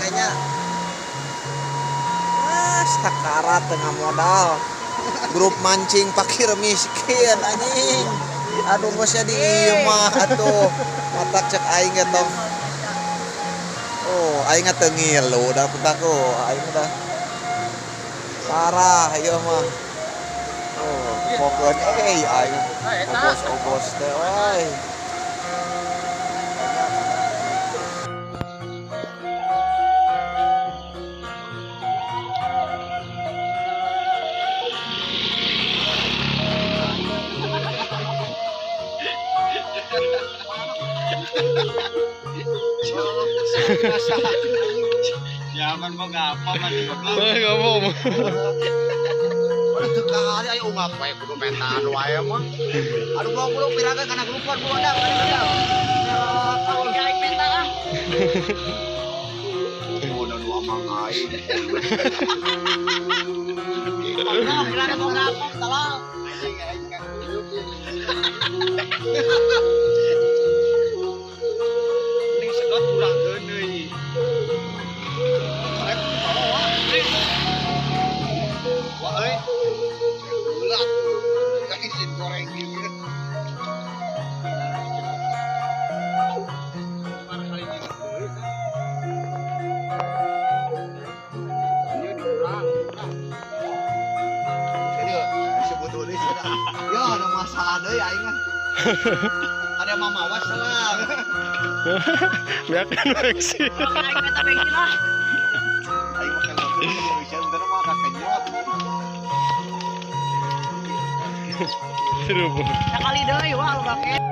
Kayaknya sakarat tengah modal grup mancing pakir miskin anjing. Aduh bosnya di imah atuh matak cek aing eta. Oh aing tengil lo udah putaku aing udah parah ieu mah. Oh pokoknya aing obos teh wai. Jangan mau ngapa man ngomong. Udah kali ayo ngapa ya kudu mentaan wae mah. Aduh belum piraga kana grupan gua ada. Kalau jaik mentaan. Oh dan lu amang aing. Kalau piraga mau ngapa tolong. Ning sedot kurang deui. Ya ada masalah deh aing mah. Ada mamawas lah. Biarkan bensin. Aing minta bensin lah. Aing makan mobil bisa bener mah kakenyot. Seru. Sekali deui wah lu pakai.